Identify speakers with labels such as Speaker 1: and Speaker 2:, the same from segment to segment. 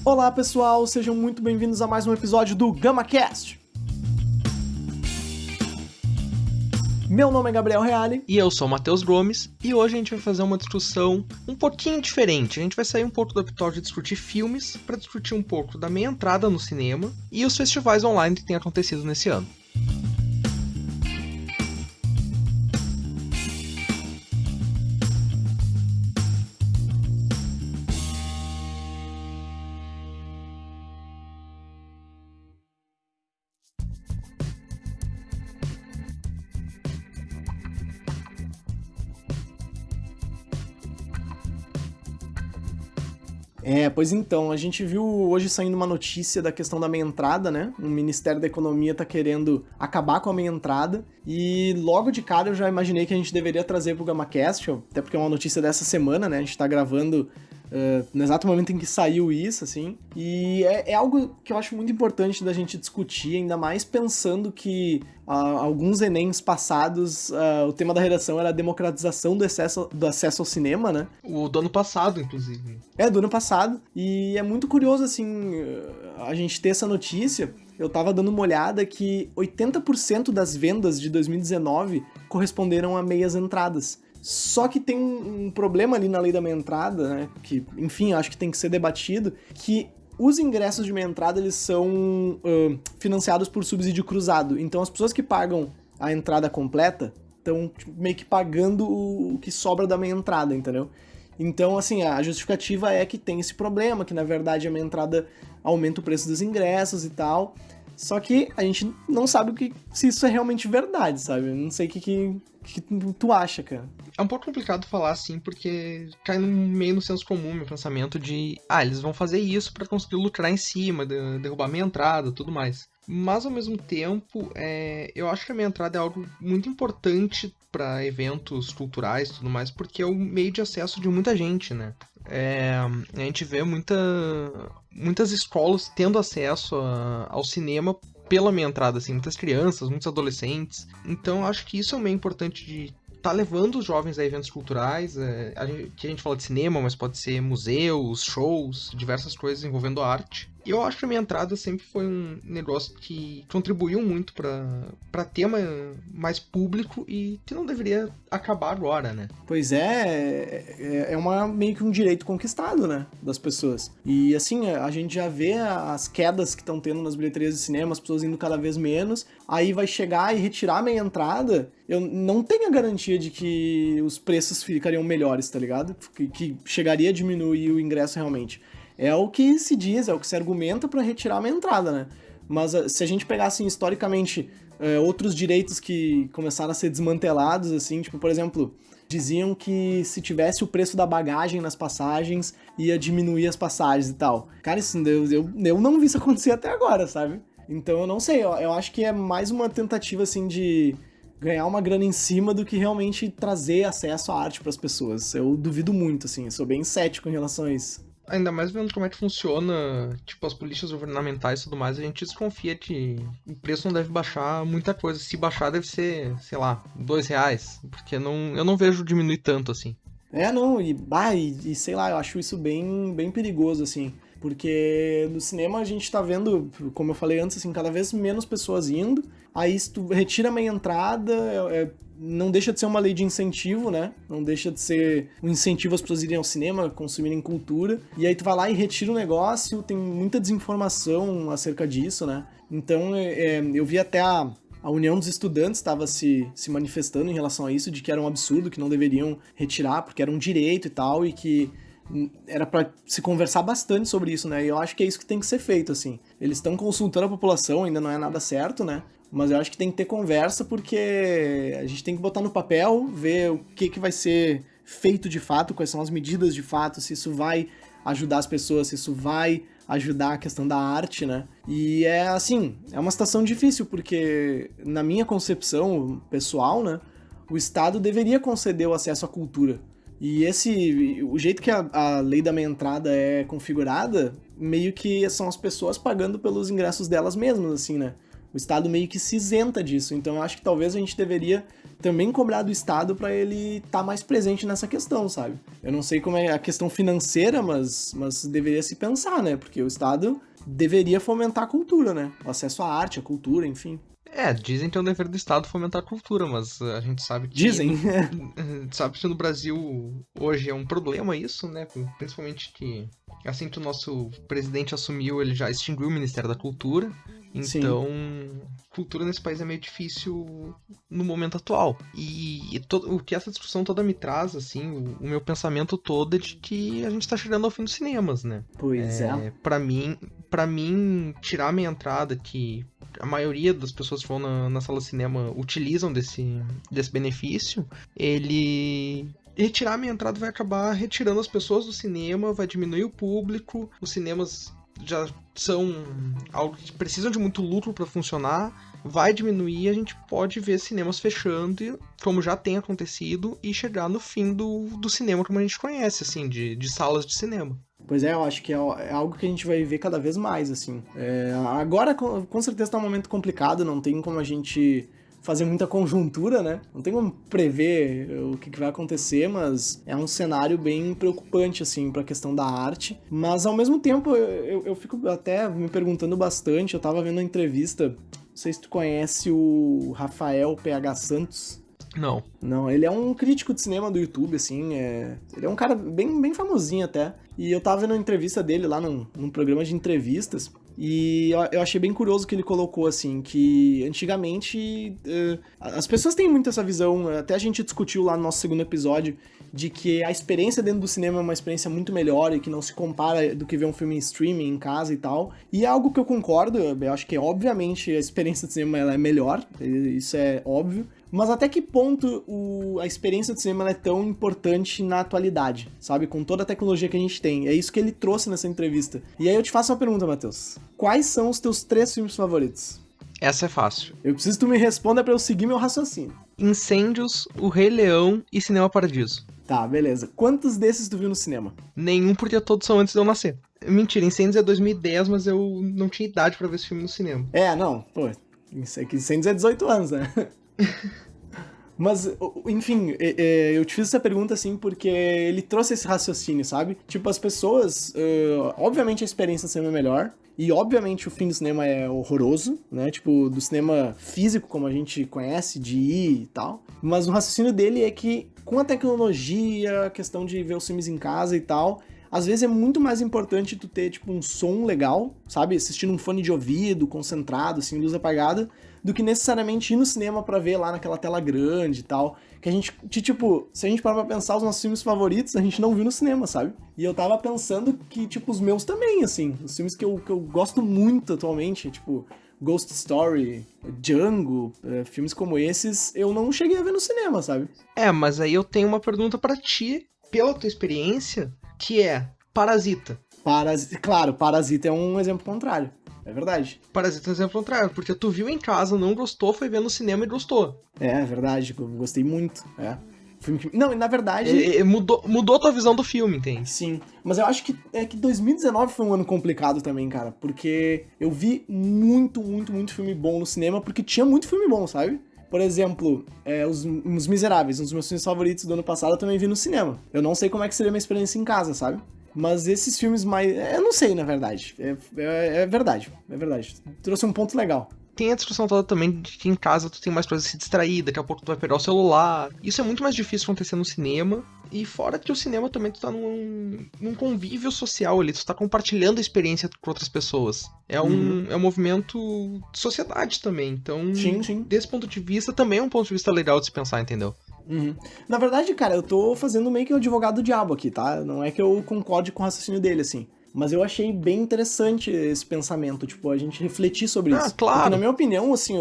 Speaker 1: Olá pessoal, sejam muito bem-vindos a mais um episódio do GamaCast. Meu nome é Gabriel Reale.
Speaker 2: E eu sou o Matheus Gomes, e hoje a gente vai fazer uma discussão um pouquinho diferente. A gente vai sair um pouco do episódio de discutir filmes para discutir um pouco da minha entrada no cinema e os festivais online que têm acontecido nesse ano.
Speaker 1: Pois então, a gente viu hoje saindo uma notícia da questão da meia entrada, né? O Ministério da Economia tá querendo acabar com a meia entrada e logo de cara eu já imaginei que a gente deveria trazer pro GamaCast, até porque é uma notícia dessa semana, né? A gente tá gravando no exato momento em que saiu isso, assim, e é algo que eu acho muito importante da gente discutir, ainda mais pensando que alguns Enems passados, o tema da redação era a democratização do acesso ao cinema, né?
Speaker 2: O do ano passado, inclusive.
Speaker 1: Do ano passado, e é muito curioso, assim, a gente ter essa notícia. Eu tava dando uma olhada que 80% das vendas de 2019 corresponderam a meias entradas. Só que tem um problema ali na lei da meia entrada, né, que, enfim, acho que tem que ser debatido, que os ingressos de meia entrada, eles são financiados por subsídio cruzado. Então as pessoas que pagam a entrada completa estão meio que pagando o que sobra da meia entrada, entendeu? Então, assim, a justificativa é que tem esse problema, que na verdade a meia entrada aumenta o preço dos ingressos e tal. Só que a gente não sabe se isso é realmente verdade, sabe? Eu não sei o que tu acha, cara.
Speaker 2: É um pouco complicado falar assim, porque cai meio no senso comum meu pensamento de eles vão fazer isso pra conseguir lucrar em cima, derrubar minha entrada, tudo mais. Mas ao mesmo tempo, eu acho que a minha entrada é algo muito importante para eventos culturais e tudo mais, porque é o meio de acesso de muita gente, né? A gente vê muitas escolas tendo acesso ao cinema pela minha entrada, assim, muitas crianças, muitos adolescentes. Então eu acho que isso é um meio importante de tá levando os jovens a eventos culturais, que a gente fala de cinema, mas pode ser museus, shows, diversas coisas envolvendo arte. E eu acho que a minha entrada sempre foi um negócio que contribuiu muito pra ter mais público e que não deveria acabar agora, né?
Speaker 1: Pois é meio que um direito conquistado, né, das pessoas. E assim, a gente já vê as quedas que estão tendo nas bilheterias de cinema, as pessoas indo cada vez menos, aí vai chegar e retirar a meia entrada, eu não tenho a garantia de que os preços ficariam melhores, tá ligado? Que chegaria a diminuir o ingresso realmente. É o que se diz, é o que se argumenta para retirar a minha entrada, né? Mas se a gente pegar, assim, historicamente, outros direitos que começaram a ser desmantelados, assim, tipo, por exemplo, diziam que se tivesse o preço da bagagem nas passagens, ia diminuir as passagens e tal. Cara, isso, eu não vi isso acontecer até agora, sabe? Então eu não sei, eu acho que é mais uma tentativa, assim, de ganhar uma grana em cima do que realmente trazer acesso à arte para as pessoas. Eu duvido muito, assim, eu sou bem cético em relação a isso.
Speaker 2: Ainda mais vendo como é que funciona, tipo, as políticas governamentais e tudo mais, a gente desconfia que o preço não deve baixar muita coisa. Se baixar, deve ser, sei lá, R$2, porque eu não vejo diminuir tanto, assim.
Speaker 1: E sei lá, eu acho isso bem, bem perigoso, assim, porque no cinema a gente tá vendo, como eu falei antes, assim, cada vez menos pessoas indo, aí se tu retira a meia entrada, não deixa de ser uma lei de incentivo, né? Não deixa de ser um incentivo às pessoas irem ao cinema, consumirem cultura. E aí tu vai lá e retira o negócio, tem muita desinformação acerca disso, né? Então eu vi até a União dos Estudantes estava se manifestando em relação a isso, de que era um absurdo, que não deveriam retirar, porque era um direito e tal, e que era para se conversar bastante sobre isso, né? E eu acho que é isso que tem que ser feito, assim. Eles estão consultando a população, ainda não é nada certo, né? Mas eu acho que tem que ter conversa, porque a gente tem que botar no papel, ver o que vai ser feito de fato, quais são as medidas de fato, se isso vai ajudar as pessoas, se isso vai ajudar a questão da arte, né? E é uma situação difícil, porque na minha concepção pessoal, né, o Estado deveria conceder o acesso à cultura. E o jeito que a lei da meia entrada é configurada, meio que são as pessoas pagando pelos ingressos delas mesmas, assim, né? O Estado meio que se isenta disso. Então eu acho que talvez a gente deveria também cobrar do Estado para ele estar mais presente nessa questão, sabe? Eu não sei como é a questão financeira, mas deveria se pensar, né? Porque o Estado deveria fomentar a cultura, né? O acesso à arte, à cultura, enfim.
Speaker 2: Dizem que é um dever do Estado fomentar a cultura, mas a gente sabe que...
Speaker 1: Dizem.
Speaker 2: Sabe que no Brasil hoje é um problema isso, né? Principalmente que assim que o nosso presidente assumiu, ele já extinguiu o Ministério da Cultura. Então, cultura nesse país é meio difícil no momento atual. E o que essa discussão toda me traz, assim, o meu pensamento todo é de que a gente tá chegando ao fim dos cinemas, né?
Speaker 1: Pois é.
Speaker 2: Pra mim, tirar a minha entrada, que a maioria das pessoas que vão na sala de cinema utilizam desse benefício, retirar a minha entrada vai acabar retirando as pessoas do cinema, vai diminuir o público, os cinemas já são algo que precisam de muito lucro para funcionar, vai diminuir, a gente pode ver cinemas fechando, como já tem acontecido, e chegar no fim do cinema como a gente conhece, assim, de salas de cinema.
Speaker 1: Pois é, eu acho que é algo que a gente vai ver cada vez mais, assim. Agora, com certeza, tá um momento complicado, não tem como a gente fazer muita conjuntura, né? Não tem como prever o que vai acontecer, mas é um cenário bem preocupante, assim, pra questão da arte. Mas, ao mesmo tempo, eu fico até me perguntando bastante. Eu tava vendo uma entrevista, não sei se tu conhece o Rafael PH Santos. Não, ele é um crítico de cinema do YouTube, assim, ele é um cara bem famosinho até. E eu tava vendo uma entrevista dele lá num programa de entrevistas, e eu achei bem curioso que ele colocou, assim, que antigamente as pessoas têm muito essa visão, até a gente discutiu lá no nosso segundo episódio, de que a experiência dentro do cinema é uma experiência muito melhor e que não se compara do que ver um filme em streaming, em casa e tal. E é algo que eu concordo, eu acho que obviamente a experiência de cinema ela é melhor, isso é óbvio. Mas até que ponto a experiência do cinema ela é tão importante na atualidade, sabe? Com toda a tecnologia que a gente tem. É isso que ele trouxe nessa entrevista. E aí eu te faço uma pergunta, Matheus. Quais são os teus 3 filmes favoritos?
Speaker 2: Essa é fácil.
Speaker 1: Eu preciso que tu me responda pra eu seguir meu raciocínio.
Speaker 2: Incêndios, O Rei Leão e Cinema Paradiso.
Speaker 1: Tá, beleza. Quantos desses tu viu no cinema?
Speaker 2: Nenhum, porque todos são antes de eu nascer. Mentira, Incêndios é 2010, mas eu não tinha idade pra ver esse filme no cinema.
Speaker 1: Não, pô, Incêndios é 18 anos, né? Mas, enfim, eu te fiz essa pergunta assim porque ele trouxe esse raciocínio, sabe? Tipo, as pessoas, obviamente a experiência do cinema é melhor, e obviamente o fim do cinema é horroroso, né? Tipo, do cinema físico, como a gente conhece, de ir e tal. Mas o raciocínio dele é que, com a tecnologia, a questão de ver os filmes em casa e tal, às vezes é muito mais importante tu ter, tipo, um som legal, sabe? Assistindo um fone de ouvido, concentrado, assim, luz apagada, do que necessariamente ir no cinema pra ver lá naquela tela grande e tal. Que a gente, tipo, se a gente parar pra pensar os nossos filmes favoritos, a gente não viu no cinema, sabe? E eu tava pensando que, tipo, os meus também, assim, os filmes que eu gosto muito atualmente, tipo, Ghost Story, Django, filmes como esses, eu não cheguei a ver no cinema, sabe?
Speaker 2: Mas aí eu tenho uma pergunta pra ti, pela tua experiência, que é Parasita.
Speaker 1: Claro, Parasita é um exemplo contrário. É verdade.
Speaker 2: Parasita é um exemplo contrário, porque tu viu em casa, não gostou, foi ver no cinema e gostou.
Speaker 1: É verdade, eu gostei muito. Não, na verdade...
Speaker 2: Mudou tua visão do filme, entende?
Speaker 1: Sim, mas eu acho que 2019 foi um ano complicado também, cara, porque eu vi muito filme bom no cinema, porque tinha muito filme bom, sabe? Por exemplo, Os Miseráveis, um dos meus filmes favoritos do ano passado, eu também vi no cinema. Eu não sei como é que seria a minha experiência em casa, sabe? Mas esses filmes mais... Eu não sei, na verdade. É verdade. Trouxe um ponto legal.
Speaker 2: Tem a discussão toda também de que em casa tu tem mais coisa a se distrair, daqui a pouco tu vai pegar o celular. Isso é muito mais difícil acontecer no cinema. E fora que o cinema também tu tá num convívio social ali, tu tá compartilhando a experiência com outras pessoas. É um movimento de sociedade também. Então,
Speaker 1: sim.
Speaker 2: Desse ponto de vista, também é um ponto de vista legal de se pensar, entendeu?
Speaker 1: Na verdade, cara, eu tô fazendo meio que o advogado do diabo aqui, tá? Não é que eu concorde com o raciocínio dele, assim. Mas eu achei bem interessante esse pensamento, tipo, a gente refletir sobre isso.
Speaker 2: Claro.
Speaker 1: Porque, na minha opinião, assim,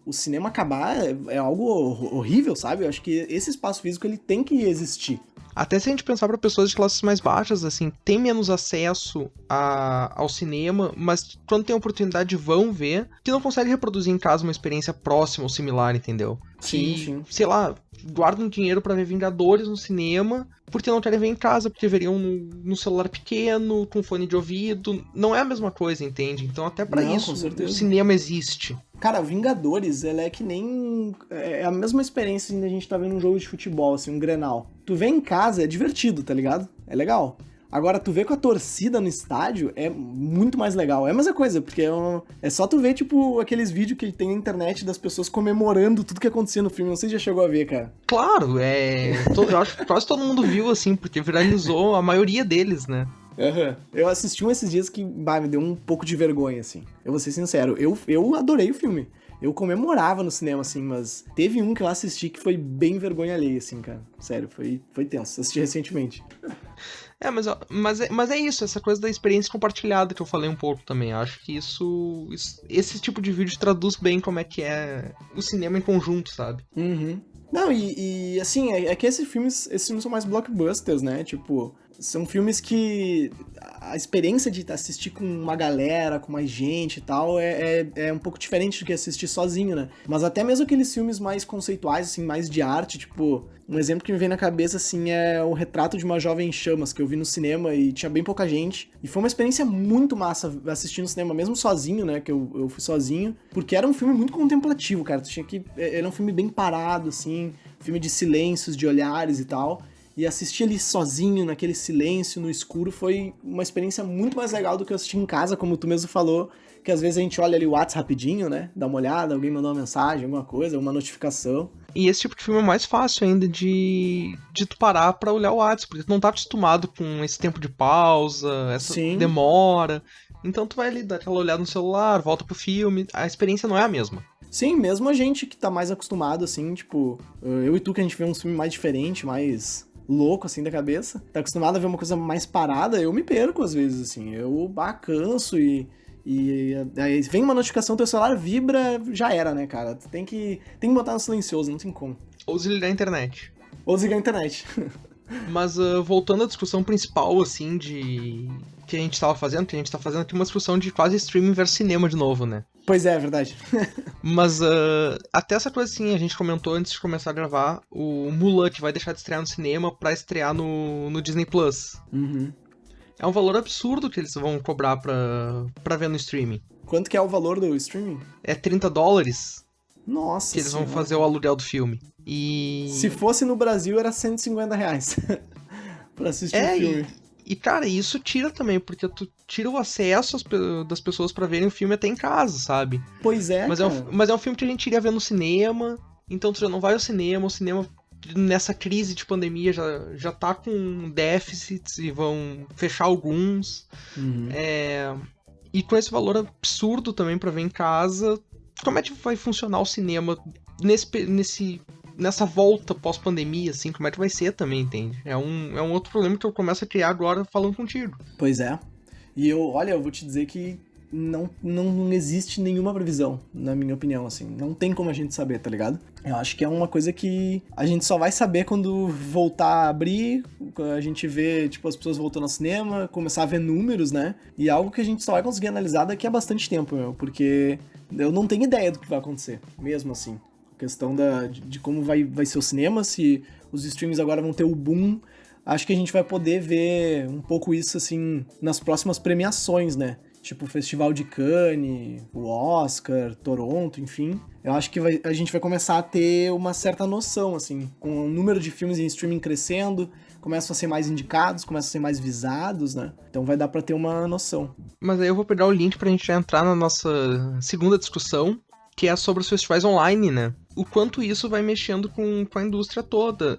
Speaker 1: o cinema acabar é algo horrível, sabe? Eu acho que esse espaço físico, ele tem que existir.
Speaker 2: Até se a gente pensar para pessoas de classes mais baixas, assim, tem menos acesso ao cinema, mas quando tem oportunidade vão ver, que não consegue reproduzir em casa uma experiência próxima ou similar, entendeu?
Speaker 1: Sim,
Speaker 2: que,
Speaker 1: sim.
Speaker 2: sei lá, guardam dinheiro pra ver Vingadores no cinema, porque não querem ver em casa, porque veriam no celular pequeno, com fone de ouvido. Não é a mesma coisa, entende? Então até pra
Speaker 1: Não, com
Speaker 2: isso o
Speaker 1: certeza.
Speaker 2: cinema existe.
Speaker 1: Cara, Vingadores, ela é que nem. É a mesma experiência assim, da gente tá vendo um jogo de futebol, assim, um Grenal. Tu vê em casa, é divertido, tá ligado? É legal. Agora, tu vê com a torcida no estádio, é muito mais legal. É a mesma coisa, porque é só tu ver, tipo, aqueles vídeos que tem na internet das pessoas comemorando tudo que acontecia no filme. Não sei se já chegou a ver, cara.
Speaker 2: Claro, eu acho que quase todo mundo viu, assim, porque viralizou a maioria deles, né?
Speaker 1: Aham. Eu assisti um esses dias que, bah, me deu um pouco de vergonha, assim. Eu vou ser sincero, eu adorei o filme. Eu comemorava no cinema, assim, mas teve um que eu assisti que foi bem vergonha alheia, assim, cara. Sério, foi tenso. Assisti recentemente.
Speaker 2: Mas é isso, essa coisa da experiência compartilhada que eu falei um pouco também. Acho que esse tipo de vídeo traduz bem como é que é o cinema em conjunto, sabe?
Speaker 1: Uhum. Não, assim, é que esses filmes são mais blockbusters, né? Tipo, são filmes que a experiência de assistir com uma galera, com mais gente e tal, é um pouco diferente do que assistir sozinho, né? Mas até mesmo aqueles filmes mais conceituais, assim, mais de arte, tipo, um exemplo que me vem na cabeça, assim, é o Retrato de uma Jovem em Chamas, que eu vi no cinema e tinha bem pouca gente. E foi uma experiência muito massa assistir no cinema, mesmo sozinho, né? Que eu fui sozinho, porque era um filme muito contemplativo, cara. Tu tinha que. Era um filme bem parado, assim, filme de silêncios, de olhares e tal. E assistir ali sozinho, naquele silêncio, no escuro, foi uma experiência muito mais legal do que eu assistir em casa, como tu mesmo falou, que às vezes a gente olha ali o WhatsApp rapidinho, né? Dá uma olhada, alguém mandou uma mensagem, alguma coisa, uma notificação.
Speaker 2: E esse tipo de filme é mais fácil ainda de tu parar pra olhar o WhatsApp, porque tu não tá acostumado com esse tempo de pausa, essa
Speaker 1: Sim.
Speaker 2: demora. Então tu vai ali dar aquela olhada no celular, volta pro filme, a experiência não é a mesma.
Speaker 1: Sim, mesmo a gente que tá mais acostumado, assim, tipo, eu e tu que a gente vê um filme mais diferente, mais louco, assim, da cabeça, tá acostumado a ver uma coisa mais parada, eu me perco às vezes, assim, eu canso e aí vem uma notificação, teu celular vibra, já era, né, cara? Tu tem que botar no silencioso, não tem como.
Speaker 2: Ou desligar a internet.
Speaker 1: Ou desligar a internet.
Speaker 2: Mas voltando à discussão principal, assim, de que a gente tava fazendo, que a gente tá fazendo aqui uma discussão de quase streaming versus cinema de novo, né?
Speaker 1: Pois é verdade.
Speaker 2: Mas até essa coisa assim, a gente comentou antes de começar a gravar, o Mulan que vai deixar de estrear no cinema pra estrear no Disney Plus.
Speaker 1: Uhum.
Speaker 2: É um valor absurdo que eles vão cobrar pra ver no streaming.
Speaker 1: Quanto que é o valor do streaming?
Speaker 2: É $30
Speaker 1: Nossa
Speaker 2: que eles vão
Speaker 1: senhora.
Speaker 2: fazer o aluguel do filme.
Speaker 1: Se fosse no Brasil, era R$ 150 pra assistir o filme.
Speaker 2: Cara, isso tira também, porque tu tira o acesso das pessoas pra verem o filme até em casa, sabe?
Speaker 1: Pois é,
Speaker 2: Mas
Speaker 1: cara.
Speaker 2: mas é um filme que a gente iria ver no cinema, então tu já não vai ao cinema, o cinema nessa crise de pandemia já tá com déficits e vão fechar alguns.
Speaker 1: Uhum.
Speaker 2: E com esse valor absurdo também pra ver em casa, como é que vai funcionar o cinema nessa volta pós-pandemia, assim, como é que vai ser também, entende? É um outro problema que eu começo a criar agora falando contigo.
Speaker 1: Pois é. E eu vou te dizer que não existe nenhuma previsão, na minha opinião, assim. Não tem como a gente saber, tá ligado? Eu acho que é uma coisa que a gente só vai saber quando voltar a abrir, a gente vê, tipo, as pessoas voltando ao cinema, começar a ver números, né? E é algo que a gente só vai conseguir analisar daqui a bastante tempo, porque eu não tenho ideia do que vai acontecer, mesmo assim. A questão de como vai ser o cinema, se os streams agora vão ter o boom. Acho que a gente vai poder ver um pouco isso, assim, nas próximas premiações, né? Tipo o Festival de Cannes, o Oscar, Toronto, enfim. Eu acho que a gente vai começar a ter uma certa noção, assim, com o número de filmes em streaming crescendo, começam a ser mais indicados, começam a ser mais visados, né? Então vai dar pra ter uma noção.
Speaker 2: Mas aí eu vou pegar o link pra gente já entrar na nossa segunda discussão, que é sobre os festivais online, né? O quanto isso vai mexendo com a indústria toda.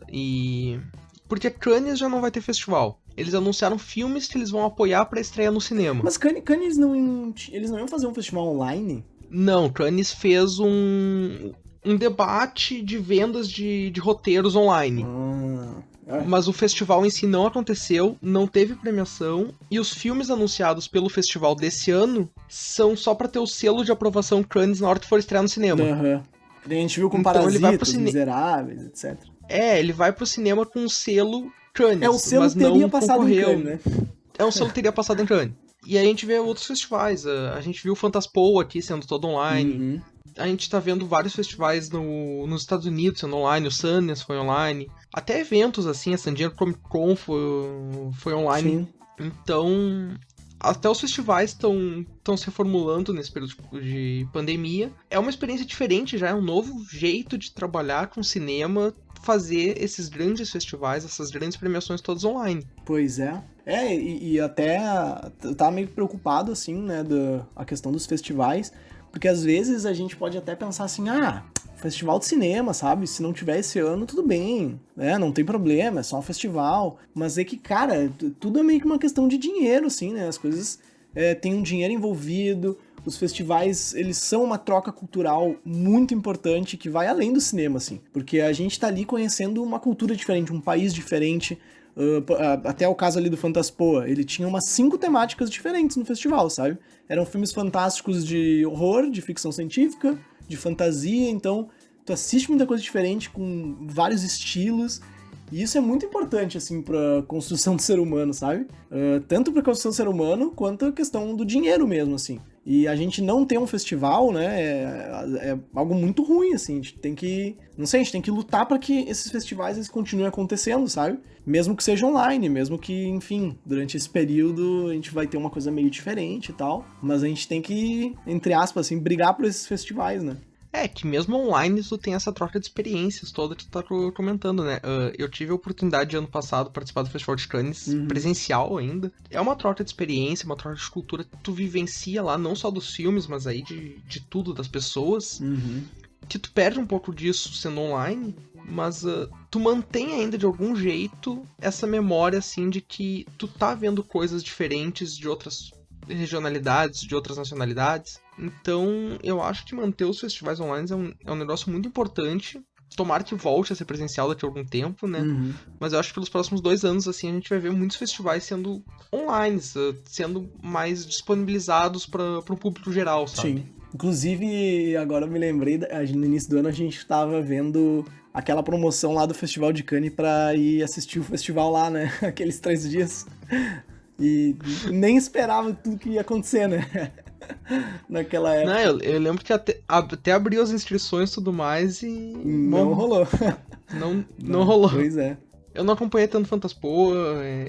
Speaker 2: Porque Cannes já não vai ter festival. Eles anunciaram filmes que eles vão apoiar pra estreia no cinema.
Speaker 1: Mas Cannes eles não iam fazer um festival online?
Speaker 2: Não, Cannes fez um debate de vendas de roteiros online. Mas o festival em si não aconteceu, não teve premiação, e os filmes anunciados pelo festival desse ano são só pra ter o selo de aprovação Cannes na hora que for estrear no cinema.
Speaker 1: Uhum. A gente viu com
Speaker 2: Então,
Speaker 1: Parasitas, Miseráveis, etc.
Speaker 2: Ele vai pro cinema com o selo Cannes,
Speaker 1: o selo
Speaker 2: mas
Speaker 1: teria
Speaker 2: não
Speaker 1: passado
Speaker 2: concorreu.
Speaker 1: em Cannes, né?
Speaker 2: O selo teria passado em Cannes. E aí a gente vê outros festivais, a gente viu o Fantaspoa aqui sendo todo online.
Speaker 1: Uhum.
Speaker 2: a gente tá vendo vários festivais nos Estados Unidos sendo online, o Sundance foi online, até eventos assim, a San Diego Comic Con foi online.
Speaker 1: Sim.
Speaker 2: Então, até os festivais estão se reformulando nesse período de pandemia. É uma experiência diferente já, é um novo jeito de trabalhar com cinema, fazer esses grandes festivais, essas grandes premiações todas online.
Speaker 1: Pois é. E até eu tava meio preocupado, assim, né, a questão dos festivais, porque às vezes a gente pode até pensar assim, festival de cinema, sabe? Se não tiver esse ano, tudo bem, né? Não tem problema, é só um festival. Mas é que, cara, tudo é meio que uma questão de dinheiro, assim, né? As coisas têm um dinheiro envolvido, os festivais, eles são uma troca cultural muito importante que vai além do cinema, assim. Porque a gente tá ali conhecendo uma cultura diferente, um país diferente. Até o caso ali do Fantaspoa, ele tinha umas 5 temáticas diferentes no festival, sabe? Eram filmes fantásticos de horror, de ficção científica, de fantasia, então tu assiste muita coisa diferente, com vários estilos, e isso é muito importante, assim, pra construção do ser humano, sabe? Tanto pra construção do ser humano, quanto a questão do dinheiro mesmo, assim. E a gente não ter um festival, né, é algo muito ruim, assim, a gente tem que, não sei, a gente tem que lutar para que esses festivais eles continuem acontecendo, sabe? Mesmo que seja online, mesmo que, enfim, durante esse período a gente vai ter uma coisa meio diferente e tal, mas a gente tem que, entre aspas, assim, brigar por esses festivais, né?
Speaker 2: É, que mesmo online tu tem essa troca de experiências toda que tu tá comentando, né? Eu tive a oportunidade ano passado de participar do Festival de Cannes, presencial ainda. É uma troca de experiência, uma troca de cultura que tu vivencia lá, não só dos filmes, mas aí de tudo, das pessoas. Que tu perde um pouco disso sendo online, mas tu mantém ainda de algum jeito essa memória, assim, de que tu tá vendo coisas diferentes de outras regionalidades, de outras nacionalidades. Então, eu acho que manter os festivais online é um negócio muito importante. Tomara que volte a ser presencial daqui a algum tempo, né? Mas eu acho que pelos próximos 2 anos, assim, a gente vai ver muitos festivais sendo online, sendo mais disponibilizados para o público geral, sabe?
Speaker 1: Sim. Inclusive, agora eu me lembrei, no início do ano a gente tava vendo aquela promoção lá do Festival de Cannes pra ir assistir o festival lá, né? Aqueles 3 dias. E nem esperava tudo que ia acontecer, né? Naquela época.
Speaker 2: Não, eu lembro que até abriu as inscrições e tudo mais e...
Speaker 1: Não rolou.
Speaker 2: Não rolou.
Speaker 1: Pois é.
Speaker 2: Eu não acompanhei tanto Fantaspoa,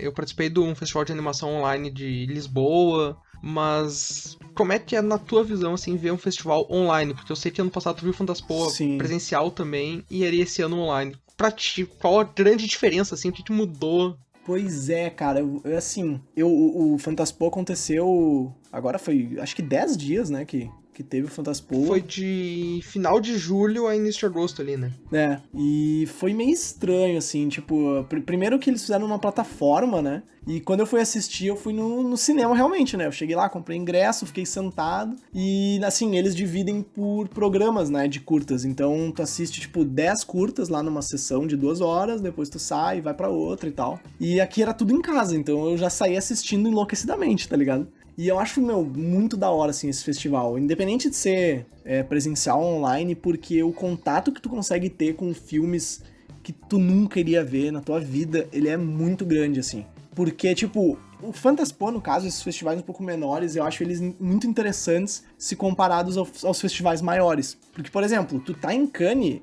Speaker 2: eu participei de um festival de animação online de Lisboa, mas como é que é na tua visão, assim, ver um festival online? Porque eu sei que ano passado tu viu Fantaspoa presencial também, e era esse ano online. Pra ti, qual a grande diferença, assim, o que mudou?
Speaker 1: Pois é, cara, o Fantaspoa aconteceu, agora foi, acho que 10 dias, né, que teve o Fantaspoa.
Speaker 2: Foi de final de julho a início de agosto ali, né?
Speaker 1: É, e foi meio estranho, assim, tipo, primeiro que eles fizeram uma plataforma, né, e quando eu fui assistir, eu fui no cinema realmente, né, eu cheguei lá, comprei ingresso, fiquei sentado, e, assim, eles dividem por programas, né, de curtas, então tu assiste, tipo, 10 curtas lá numa sessão de 2 horas, depois tu sai, vai pra outra e tal, e aqui era tudo em casa, então eu já saí assistindo enlouquecidamente, tá ligado? E eu acho, muito da hora, assim, esse festival. Independente de ser presencial ou online, porque o contato que tu consegue ter com filmes que tu nunca iria ver na tua vida, ele é muito grande, assim. Porque, tipo, o Fantaspoa, no caso, esses festivais um pouco menores, eu acho eles muito interessantes se comparados aos festivais maiores. Porque, por exemplo, tu tá em Cannes,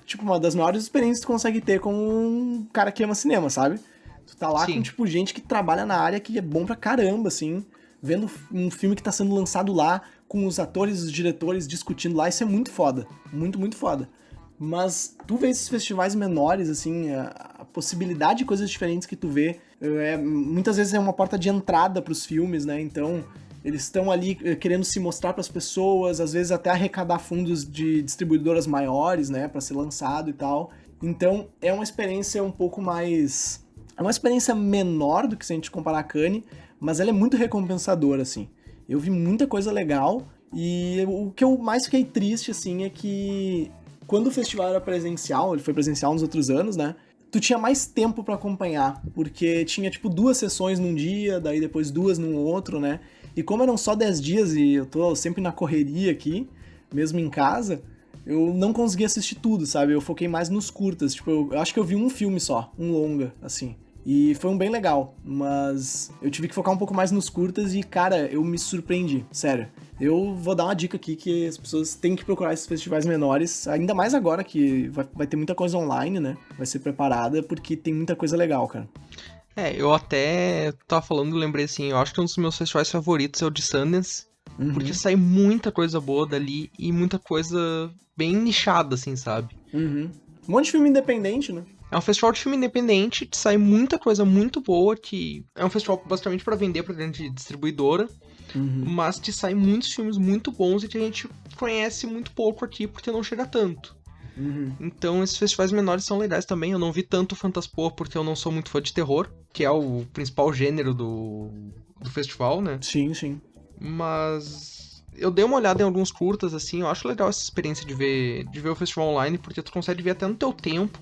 Speaker 1: tipo, uma das maiores experiências que tu consegue ter com um cara que ama cinema, sabe? Tu tá lá com, tipo, gente que trabalha na área que é bom pra caramba, assim, vendo um filme que tá sendo lançado lá, com os atores e os diretores discutindo lá, isso é muito foda. Muito, muito foda. Mas tu vê esses festivais menores, assim, a possibilidade de coisas diferentes que tu vê, muitas vezes é uma porta de entrada pros filmes, né? Então, eles estão ali querendo se mostrar pras pessoas, às vezes até arrecadar fundos de distribuidoras maiores, né? Pra ser lançado e tal. Então, é uma experiência um pouco mais... É uma experiência menor do que se a gente comparar a Cannes, mas ela é muito recompensadora, assim. Eu vi muita coisa legal, e o que eu mais fiquei triste, assim, é que quando o festival era presencial, ele foi presencial nos outros anos, né? Tu tinha mais tempo pra acompanhar, porque tinha, tipo, 2 sessões num dia, daí depois 2 num outro, né? E como eram só 10 dias e eu tô sempre na correria aqui, mesmo em casa, eu não consegui assistir tudo, sabe? Eu foquei mais nos curtas, tipo, eu acho que eu vi um filme só, um longa, assim. E foi um bem legal, mas eu tive que focar um pouco mais nos curtas e, cara, eu me surpreendi, sério. Eu vou dar uma dica aqui que as pessoas têm que procurar esses festivais menores, ainda mais agora que vai ter muita coisa online, né? Vai ser preparada, porque tem muita coisa legal, cara.
Speaker 2: Eu até tava falando, lembrei assim, eu acho que um dos meus festivais favoritos é o de Sundance, porque sai muita coisa boa dali e muita coisa bem nichada, assim, sabe?
Speaker 1: Um monte de filme independente, né?
Speaker 2: É um festival de filme independente, que sai muita coisa muito boa, que é um festival basicamente pra vender pra grande distribuidora, mas te sai muitos filmes muito bons e que a gente conhece muito pouco aqui porque não chega tanto. Então esses festivais menores são legais também. Eu não vi tanto Fantaspoa porque eu não sou muito fã de terror, que é o principal gênero do festival, né?
Speaker 1: Sim, sim.
Speaker 2: Mas eu dei uma olhada em alguns curtas, assim, eu acho legal essa experiência de ver o festival online, porque tu consegue ver até no teu tempo.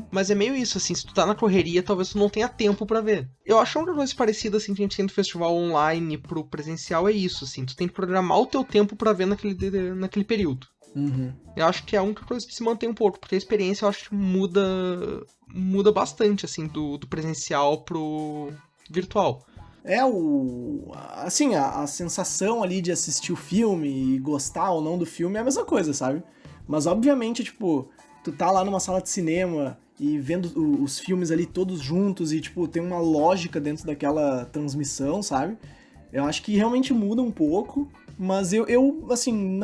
Speaker 2: Mas é meio isso, assim, se tu tá na correria, talvez tu não tenha tempo pra ver. Eu acho uma coisa parecida, assim, que a gente tem do festival online pro presencial, é isso, assim, tu tem que programar o teu tempo pra ver naquele período. Eu acho que é a única coisa que se mantém um pouco, porque a experiência eu acho que muda bastante, assim, do presencial pro virtual.
Speaker 1: Assim, a sensação ali de assistir o filme e gostar ou não do filme é a mesma coisa, sabe? Mas obviamente, tipo, tu tá lá numa sala de cinema e vendo os filmes ali todos juntos e, tipo, tem uma lógica dentro daquela transmissão, sabe? Eu acho que realmente muda um pouco, mas eu assim,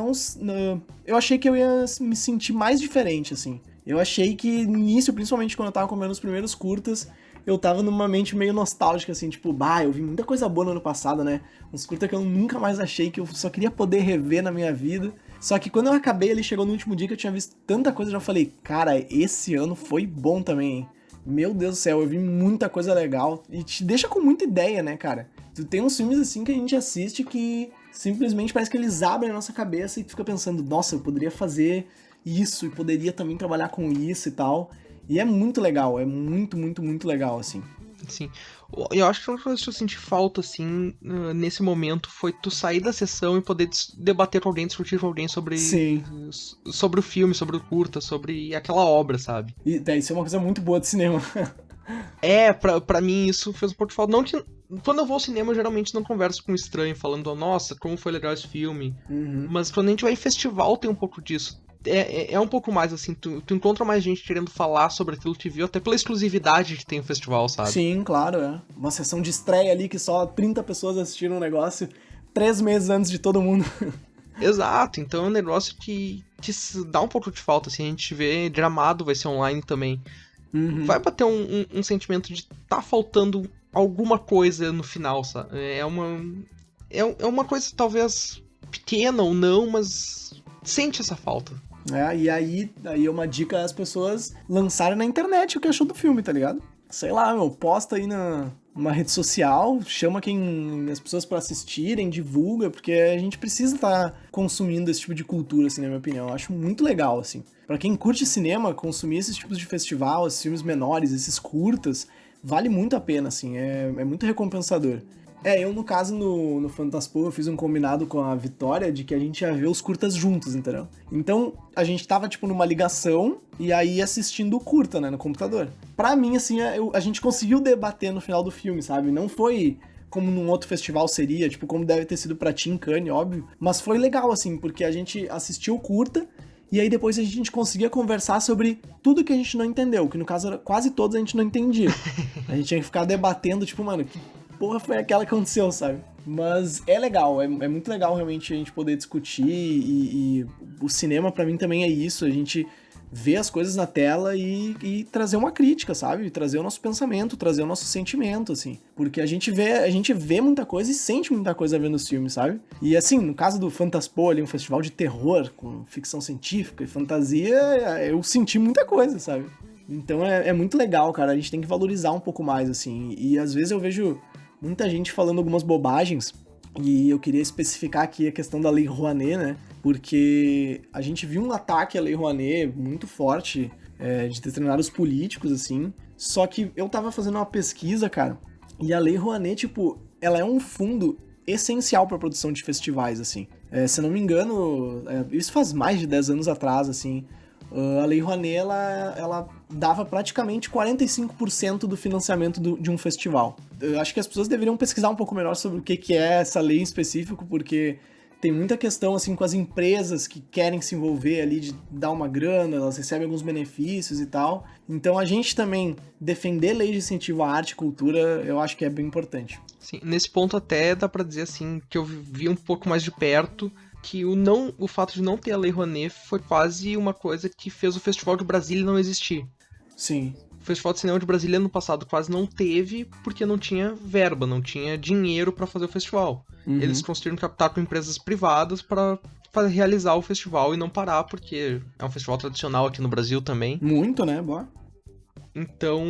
Speaker 1: eu achei que eu ia me sentir mais diferente, assim. Eu achei que no início, principalmente quando eu tava comendo os primeiros curtas, eu tava numa mente meio nostálgica, assim, tipo, eu vi muita coisa boa no ano passado, né? Uns curtas que eu nunca mais achei, que eu só queria poder rever na minha vida. Só que quando eu acabei, ele chegou no último dia que eu tinha visto tanta coisa, eu já falei, cara, esse ano foi bom também, hein? Meu Deus do céu, eu vi muita coisa legal e te deixa com muita ideia, né, cara? Tu tem uns filmes assim que a gente assiste que simplesmente parece que eles abrem a nossa cabeça e tu fica pensando, nossa, eu poderia fazer isso e poderia também trabalhar com isso e tal. E é muito legal, é muito, muito, muito legal, assim.
Speaker 2: Sim. Eu acho que uma coisa que eu senti falta, assim, nesse momento foi tu sair da sessão e poder debater com alguém, discutir com alguém sobre o filme, sobre o curta, sobre aquela obra, sabe?
Speaker 1: E isso é uma coisa muito boa de cinema.
Speaker 2: Pra mim isso fez um pouco de falta. Não que, quando eu vou ao cinema, eu geralmente não converso com um estranho falando, nossa, como foi legal esse filme. Mas quando a gente vai em festival tem um pouco disso. É um pouco mais assim, tu encontra mais gente querendo falar sobre aquilo que viu, até pela exclusividade que tem o festival, sabe?
Speaker 1: Sim, claro, é. Uma sessão de estreia ali que só 30 pessoas assistiram o negócio 3 meses antes de todo mundo.
Speaker 2: Exato, então é um negócio que dá um pouco de falta, assim, a gente vê Gramado vai ser online também. Vai bater um sentimento de tá faltando alguma coisa no final, sabe? É uma coisa talvez pequena ou não, mas sente essa falta.
Speaker 1: E aí é uma dica às pessoas lançarem na internet o que achou do filme, tá ligado? Sei lá, posta aí numa rede social, chama as pessoas pra assistirem, divulga, porque a gente precisa estar consumindo esse tipo de cultura, assim, na minha opinião. Eu acho muito legal, assim. Pra quem curte cinema, consumir esses tipos de festival, esses filmes menores, esses curtas, vale muito a pena, assim, é muito recompensador. Eu, no caso, no Fantaspoa, eu fiz um combinado com a Vitória de que a gente ia ver os curtas juntos, entendeu? Então, a gente tava, tipo, numa ligação e aí assistindo o curta, né, no computador. Pra mim, assim, a gente conseguiu debater no final do filme, sabe? Não foi como num outro festival seria, tipo, como deve ter sido pra ti em Cannes, óbvio. Mas foi legal, assim, porque a gente assistiu o curta e aí depois a gente conseguia conversar sobre tudo que a gente não entendeu, que no caso, quase todos a gente não entendia. A gente tinha que ficar debatendo, tipo, mano, que porra foi aquela que aconteceu, sabe? Mas é legal, é muito legal realmente a gente poder discutir e o cinema pra mim também é isso, a gente vê as coisas na tela e trazer uma crítica, sabe? Trazer o nosso pensamento, trazer o nosso sentimento, assim. Porque a gente vê muita coisa e sente muita coisa vendo os filmes, sabe? E assim, no caso do Fantaspoa, ali, um festival de terror com ficção científica e fantasia, eu senti muita coisa, sabe? Então é muito legal, cara, a gente tem que valorizar um pouco mais, assim. E às vezes eu vejo muita gente falando algumas bobagens, e eu queria especificar aqui a questão da Lei Rouanet, né? Porque a gente viu um ataque à Lei Rouanet muito forte de determinados políticos, assim. Só que eu tava fazendo uma pesquisa, cara, e a Lei Rouanet, tipo, ela é um fundo essencial pra produção de festivais, assim. Se eu não me engano, isso faz mais de 10 anos atrás, assim, A Lei Rouanet, ela dava praticamente 45% do financiamento de um festival. Eu acho que as pessoas deveriam pesquisar um pouco melhor sobre o que é essa lei em específico, porque tem muita questão, assim, com as empresas que querem se envolver ali, de dar uma grana, elas recebem alguns benefícios e tal. Então a gente também defender leis de incentivo à arte e cultura, eu acho que é bem importante.
Speaker 2: Sim, nesse ponto até dá pra dizer, assim, que eu vi um pouco mais de perto que o fato de não ter a Lei Rouanet foi quase uma coisa que fez o Festival de Brasília não existir.
Speaker 1: Sim.
Speaker 2: O Festival de Cinema de Brasília no passado quase não teve porque não tinha verba, não tinha dinheiro pra fazer o festival.
Speaker 1: Uhum.
Speaker 2: Eles construíram capital com empresas privadas para realizar o festival e não parar, porque é um festival tradicional aqui no Brasil também.
Speaker 1: Muito, né? Boa.
Speaker 2: Então,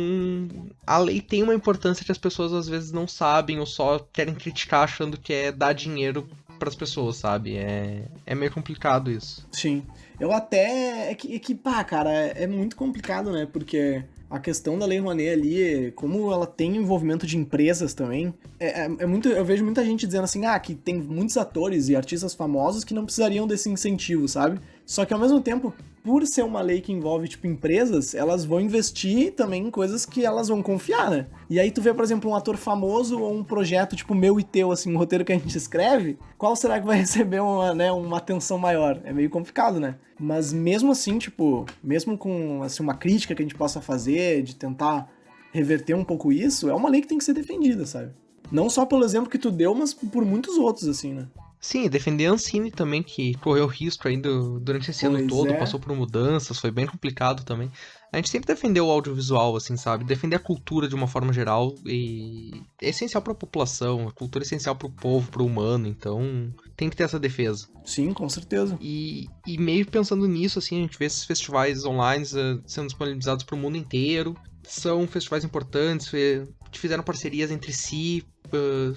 Speaker 2: a lei tem uma importância que as pessoas às vezes não sabem ou só querem criticar achando que é dar dinheiro pras pessoas, sabe? É meio complicado isso.
Speaker 1: Sim. Eu até... pá, cara, é muito complicado, né? Porque a questão da Lei Rouanet ali, como ela tem envolvimento de empresas também, é muito... Eu vejo muita gente dizendo assim, que tem muitos atores e artistas famosos que não precisariam desse incentivo, sabe? Só que ao mesmo tempo, por ser uma lei que envolve, tipo, empresas, elas vão investir também em coisas que elas vão confiar, né? E aí tu vê, por exemplo, um ator famoso ou um projeto, tipo, meu e teu, assim, um roteiro que a gente escreve, qual será que vai receber uma atenção maior? É meio complicado, né? Mas mesmo assim, tipo, mesmo com, assim, uma crítica que a gente possa fazer, de tentar reverter um pouco isso, é uma lei que tem que ser defendida, sabe? Não só pelo exemplo que tu deu, mas por muitos outros, assim, né?
Speaker 2: Sim, defender a Ancine também, que correu risco aí durante esse ano todo, passou por mudanças, foi bem complicado também. A gente sempre defendeu o audiovisual, assim, sabe? Defender a cultura de uma forma geral e é essencial pra população, a cultura é essencial pro povo, pro humano, então tem que ter essa defesa.
Speaker 1: Sim, com certeza.
Speaker 2: E meio pensando nisso, assim, a gente vê esses festivais online sendo disponibilizados pro mundo inteiro. São festivais importantes, que fizeram parcerias entre si,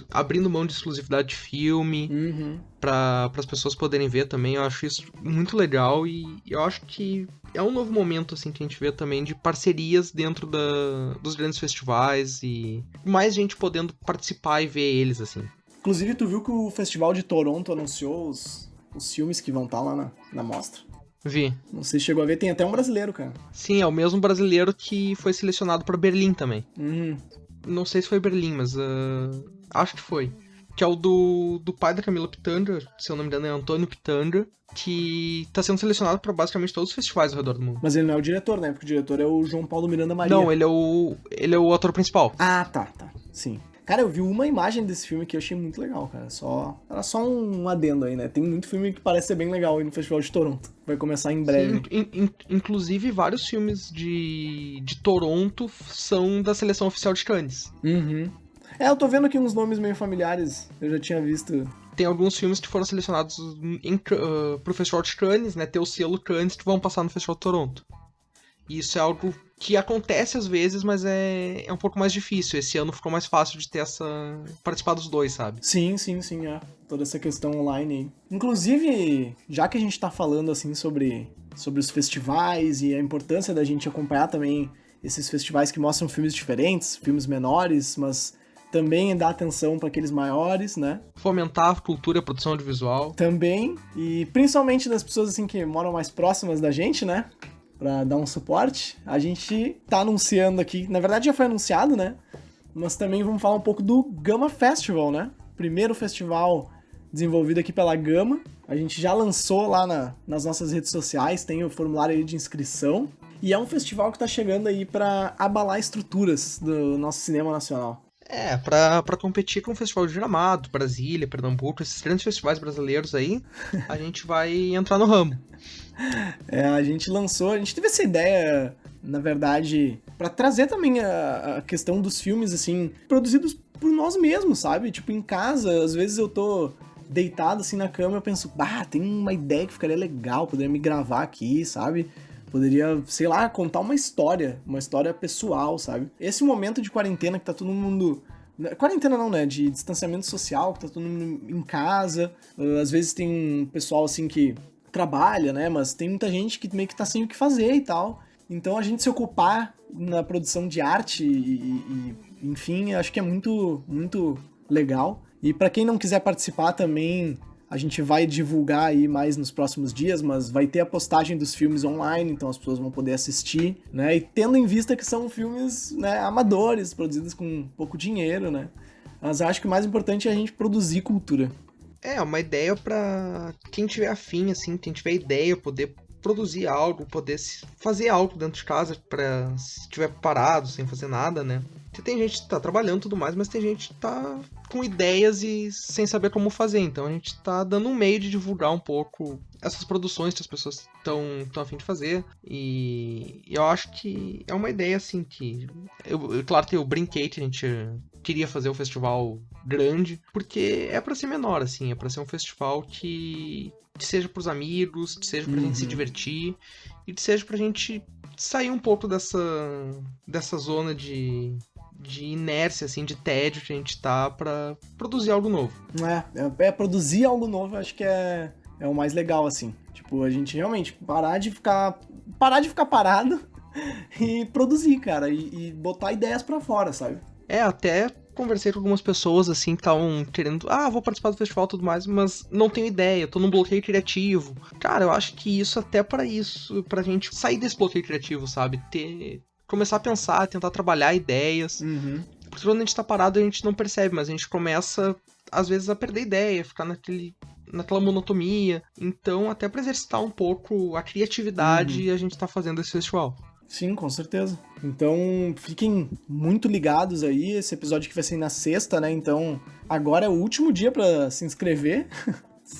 Speaker 2: abrindo mão de exclusividade de filme, para as pessoas poderem ver também. Eu acho isso muito legal e eu acho que é um novo momento assim que a gente vê também de parcerias dentro dos grandes festivais e mais gente podendo participar e ver eles, assim.
Speaker 1: Inclusive, tu viu que o Festival de Toronto anunciou os filmes que vão estar lá na mostra?
Speaker 2: Vi.
Speaker 1: Não sei se chegou a ver, tem até um brasileiro, cara.
Speaker 2: Sim, é o mesmo brasileiro que foi selecionado para Berlim também. Não sei se foi Berlim, mas acho que foi. Que é o do pai da Camila Pitanga, se eu não me engano é Antônio Pitanga, que tá sendo selecionado para basicamente todos os festivais ao redor do mundo.
Speaker 1: Mas ele não é o diretor, né? Porque o diretor é o João Paulo Miranda Maria.
Speaker 2: Não, ele é o ator principal.
Speaker 1: Ah, tá. Sim. Cara, eu vi uma imagem desse filme que eu achei muito legal, cara. Era só um adendo aí, né? Tem muito filme que parece ser bem legal aí no Festival de Toronto. Vai começar em breve.
Speaker 2: Sim, inclusive, vários filmes de Toronto são da seleção oficial de Cannes.
Speaker 1: Eu tô vendo aqui uns nomes meio familiares. Eu já tinha visto.
Speaker 2: Tem alguns filmes que foram selecionados pro Festival de Cannes, né? Ter o selo Cannes que vão passar no Festival de Toronto. E isso é algo que acontece às vezes, mas é um pouco mais difícil. Esse ano ficou mais fácil de ter participar dos dois, sabe?
Speaker 1: Sim, é. Toda essa questão online aí. Inclusive, já que a gente tá falando assim sobre os festivais e a importância da gente acompanhar também esses festivais que mostram filmes diferentes, filmes menores, mas também dar atenção para aqueles maiores, né?
Speaker 2: Fomentar a cultura e a produção audiovisual.
Speaker 1: Também, e principalmente das pessoas assim que moram mais próximas da gente, né? Pra dar um suporte. A gente tá anunciando aqui, na verdade já foi anunciado, né? Mas também vamos falar um pouco do Gama Festival, né? Primeiro festival desenvolvido aqui pela Gama. A gente já lançou lá nas nossas redes sociais, tem o formulário aí de inscrição. E é um festival que tá chegando aí pra abalar estruturas do nosso cinema nacional.
Speaker 2: Pra competir com o Festival de Gramado, Brasília, Pernambuco, esses grandes festivais brasileiros aí, a gente vai entrar no ramo.
Speaker 1: A gente teve essa ideia, na verdade, pra trazer também a questão dos filmes, assim, produzidos por nós mesmos, sabe? Tipo, em casa, às vezes eu tô deitado, assim, na cama e eu penso, tem uma ideia que ficaria legal, poderia me gravar aqui, sabe? Poderia, sei lá, contar uma história pessoal, sabe? Esse momento de quarentena que tá todo mundo... Quarentena não, né? De distanciamento social, que tá todo mundo em casa. Às vezes tem um pessoal, assim, que trabalha, né? Mas tem muita gente que meio que tá sem o que fazer e tal. Então a gente se ocupar na produção de arte enfim, acho que é muito, muito legal. E pra quem não quiser participar também, a gente vai divulgar aí mais nos próximos dias, mas vai ter a postagem dos filmes online, então as pessoas vão poder assistir, né? E tendo em vista que são filmes, né, amadores, produzidos com pouco dinheiro, né? Mas eu acho que o mais importante é a gente produzir cultura.
Speaker 2: É, uma ideia pra quem tiver afim, assim, quem tiver ideia, poder produzir algo, poder fazer algo dentro de casa, pra se estiver parado, sem fazer nada, né? Porque tem gente que tá trabalhando e tudo mais, mas tem gente que tá com ideias e sem saber como fazer. Então a gente tá dando um meio de divulgar um pouco essas produções que as pessoas estão a fim de fazer. E eu acho que é uma ideia, assim, que... claro que eu brinquei que a gente queria fazer um festival grande, porque é pra ser menor, assim, é pra ser um festival que seja pros amigos, que seja pra gente se divertir, e que seja pra gente sair um pouco dessa zona de inércia, assim, de tédio que a gente tá pra produzir algo novo.
Speaker 1: Produzir algo novo, eu acho que é o mais legal, assim. Tipo, a gente realmente parar de ficar parado e produzir, cara, e botar ideias pra fora, sabe?
Speaker 2: Até conversei com algumas pessoas, assim, que estavam querendo... vou participar do festival e tudo mais, mas não tenho ideia, tô num bloqueio criativo. Cara, eu acho que isso até pra gente sair desse bloqueio criativo, sabe? Começar a pensar, tentar trabalhar ideias. Porque quando a gente tá parado, a gente não percebe, mas a gente começa, às vezes, a perder ideia, ficar naquela monotonia. Então, até pra exercitar um pouco a criatividade, a gente tá fazendo esse festival.
Speaker 1: Sim, com certeza. Então, fiquem muito ligados aí. Esse episódio que vai sair na sexta, né? Então, agora é o último dia pra se inscrever,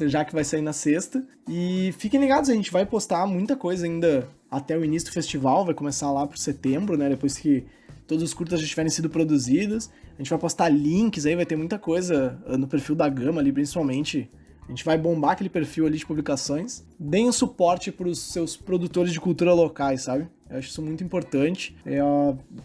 Speaker 1: já que vai sair na sexta. E fiquem ligados, a gente vai postar muita coisa ainda até o início do festival. Vai começar lá pro setembro, né? Depois que todos os curtas já tiverem sido produzidos. A gente vai postar links aí, vai ter muita coisa no perfil da Gama ali, principalmente. A gente vai bombar aquele perfil ali de publicações. Deem um suporte pros seus produtores de cultura locais, sabe? Eu acho isso muito importante.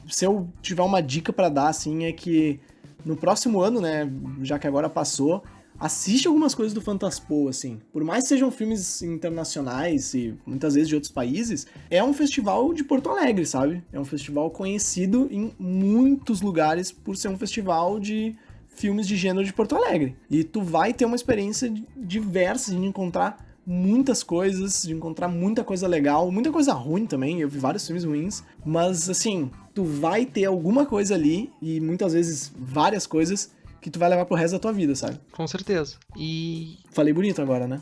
Speaker 1: Se eu tiver uma dica pra dar, assim, é que no próximo ano, né, já que agora passou, assiste algumas coisas do Fantaspoa, assim. Por mais que sejam filmes internacionais e muitas vezes de outros países, é um festival de Porto Alegre, sabe? É um festival conhecido em muitos lugares por ser um festival de filmes de gênero de Porto Alegre. E tu vai ter uma experiência diversa de encontrar muitas coisas, de encontrar muita coisa legal, muita coisa ruim também, eu vi vários filmes ruins, mas assim, tu vai ter alguma coisa ali, e muitas vezes várias coisas, que tu vai levar pro resto da tua vida, sabe?
Speaker 2: Com certeza. E...
Speaker 1: Falei bonito agora, né?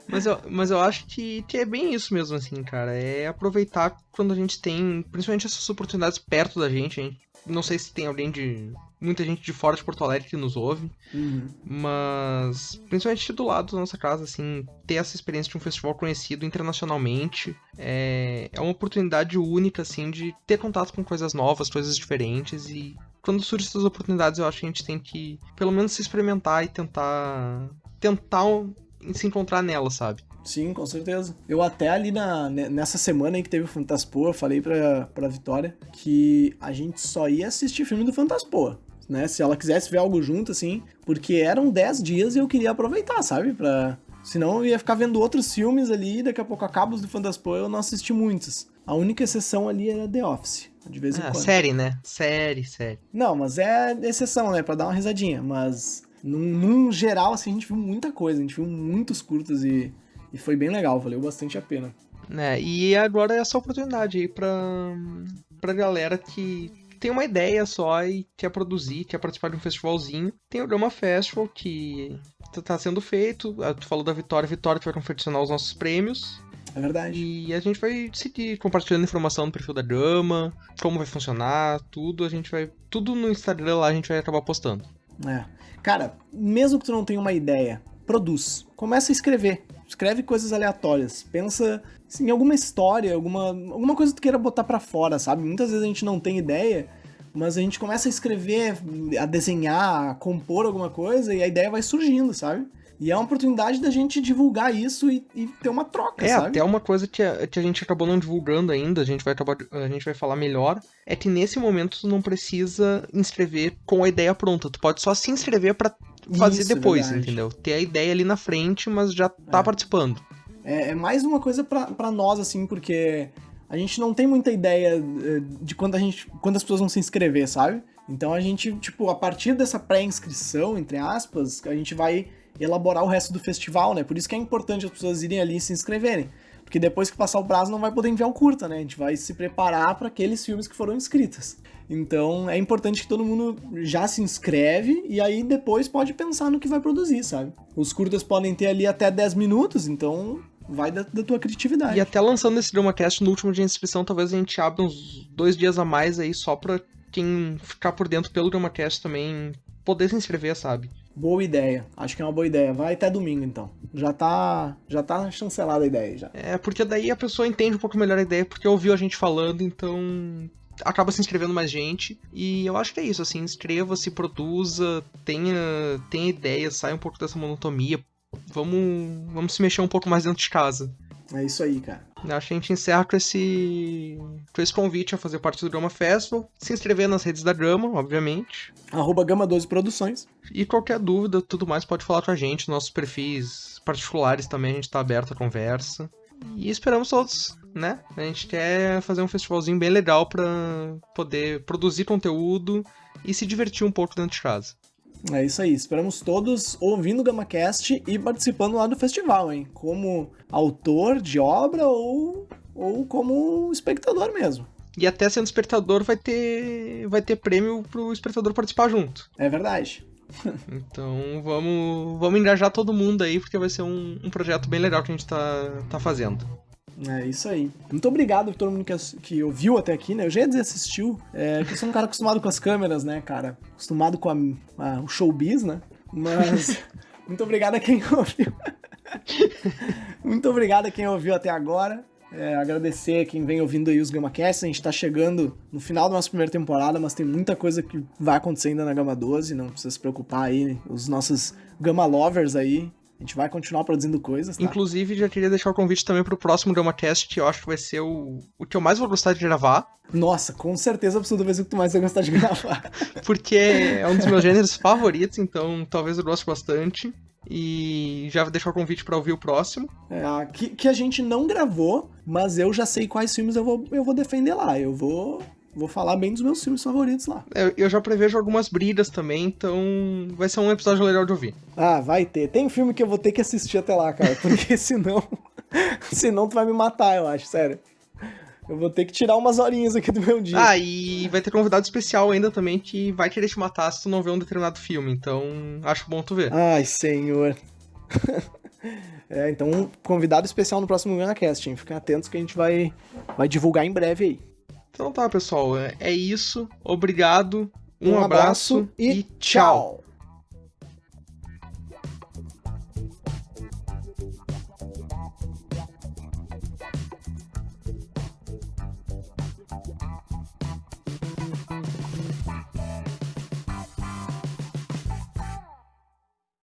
Speaker 2: Mas eu acho que é bem isso mesmo, assim, cara. É aproveitar quando a gente tem, principalmente essas oportunidades perto da gente. Não sei se tem muita gente de fora de Porto Alegre que nos ouve, mas principalmente do lado da nossa casa, assim, ter essa experiência de um festival conhecido internacionalmente é uma oportunidade única, assim, de ter contato com coisas novas, coisas diferentes, e quando surgem essas oportunidades eu acho que a gente tem que pelo menos se experimentar e tentar se encontrar nela, sabe?
Speaker 1: Sim, com certeza. Eu até ali nessa semana aí que teve o Fantaspoa, falei pra Vitória que a gente só ia assistir filme do Fantaspoa, né? Se ela quisesse ver algo junto, assim, porque eram 10 dias e eu queria aproveitar, sabe? Senão eu ia ficar vendo outros filmes ali, daqui a pouco acaba os do Fantaspoa, eu não assisti muitos. A única exceção ali era The Office, de vez em quando.
Speaker 2: Série, né? Série.
Speaker 1: Não, mas é exceção, né? Pra dar uma risadinha, mas num geral, assim, a gente viu muita coisa, a gente viu muitos curtas e foi bem legal, valeu bastante a pena.
Speaker 2: E agora é essa oportunidade aí pra galera que tem uma ideia só e quer produzir, quer participar de um festivalzinho. Tem o Gama Festival que tá sendo feito. Tu falou da Vitória que vai confeccionar os nossos prêmios.
Speaker 1: É verdade.
Speaker 2: E a gente vai seguir compartilhando informação no perfil da Gama, como vai funcionar, tudo. Tudo no Instagram lá a gente vai acabar postando.
Speaker 1: Cara, mesmo que tu não tenha uma ideia, produz. Começa a escrever. Escreve coisas aleatórias. Pensa assim, em alguma história, alguma coisa que tu queira botar pra fora, sabe? Muitas vezes a gente não tem ideia, mas a gente começa a escrever, a desenhar, a compor alguma coisa e a ideia vai surgindo, sabe? E é uma oportunidade da gente divulgar isso e ter uma troca, sabe?
Speaker 2: Até uma coisa que a gente acabou não divulgando ainda, a gente vai falar melhor, é que nesse momento tu não precisa inscrever com a ideia pronta. Tu pode só se inscrever pra fazer isso, depois, verdade. Entendeu? Ter a ideia ali na frente, mas já tá participando.
Speaker 1: É mais uma coisa pra nós, assim, porque a gente não tem muita ideia de quando as pessoas vão se inscrever, sabe? Então a gente, tipo, a partir dessa pré-inscrição, entre aspas, a gente vai elaborar o resto do festival, né? Por isso que é importante as pessoas irem ali e se inscreverem. Porque depois que passar o prazo não vai poder enviar o curta, né? A gente vai se preparar para aqueles filmes que foram inscritos. Então é importante que todo mundo já se inscreve e aí depois pode pensar no que vai produzir, sabe? Os curtas podem ter ali até 10 minutos, então vai da tua criatividade.
Speaker 2: E até lançando esse DramaCast no último dia de inscrição, talvez a gente abra uns 2 dias a mais aí só pra quem ficar por dentro pelo DramaCast também poder se inscrever, sabe?
Speaker 1: Boa ideia. Acho que é uma boa ideia. Vai até domingo, então. Já tá chancelada a ideia, já.
Speaker 2: É, porque daí a pessoa entende um pouco melhor a ideia, porque ouviu a gente falando, então acaba se inscrevendo mais gente. E eu acho que é isso, assim, inscreva-se, produza, tenha ideias, saia um pouco dessa monotonia. Vamos se mexer um pouco mais dentro de casa.
Speaker 1: É isso aí, cara.
Speaker 2: Acho que a gente encerra com esse convite a fazer parte do Drama Festival. Se inscrever nas redes da Gama, obviamente.
Speaker 1: @Gama12 Produções.
Speaker 2: E qualquer dúvida, tudo mais, pode falar com a gente. Nossos perfis particulares também, a gente tá aberto à conversa. E esperamos todos, né? A gente quer fazer um festivalzinho bem legal pra poder produzir conteúdo e se divertir um pouco dentro de casa.
Speaker 1: É isso aí, esperamos todos ouvindo o GamaCast e participando lá do festival, hein? Como autor de obra ou como espectador mesmo.
Speaker 2: E até sendo espectador vai ter prêmio pro espectador participar junto.
Speaker 1: É verdade.
Speaker 2: Então vamos engajar todo mundo aí, porque vai ser um projeto bem legal que a gente tá fazendo.
Speaker 1: É isso aí. Muito obrigado a todo mundo que ouviu até aqui, né? Eu já ia dizer assistiu, que eu sou um cara acostumado com as câmeras, né, cara? Acostumado com o showbiz, né? Mas muito obrigado a quem ouviu. Muito obrigado a quem ouviu até agora. Agradecer quem vem ouvindo aí os GamaCasts. A gente tá chegando no final da nossa primeira temporada, mas tem muita coisa que vai acontecer ainda na Gama 12, não precisa se preocupar aí, né? Os nossos Gama Lovers aí. A gente vai continuar produzindo coisas, tá?
Speaker 2: Inclusive, já queria deixar o convite também pro próximo GamaCast, que eu acho que vai ser o que eu mais vou gostar de gravar.
Speaker 1: Nossa, com certeza absoluta vai ser o que tu mais vai gostar de gravar.
Speaker 2: Porque é um dos meus gêneros favoritos, então talvez eu goste bastante. E já vou deixar o convite pra ouvir o próximo.
Speaker 1: Que a gente não gravou, mas eu já sei quais filmes eu vou defender lá. Eu vou falar bem dos meus filmes favoritos lá.
Speaker 2: Eu já prevejo algumas brigas também, então vai ser um episódio legal de ouvir.
Speaker 1: Vai ter. Tem filme que eu vou ter que assistir até lá, cara, porque senão tu vai me matar, eu acho, sério. Eu vou ter que tirar umas horinhas aqui do meu dia.
Speaker 2: E vai ter convidado especial ainda também que vai querer te matar se tu não ver um determinado filme, então acho bom tu ver.
Speaker 1: Ai, senhor. Então, convidado especial no próximo GamaCast, hein? Fiquem atentos que a gente vai divulgar em breve aí.
Speaker 2: Então tá, pessoal, é isso. Obrigado, um abraço e tchau!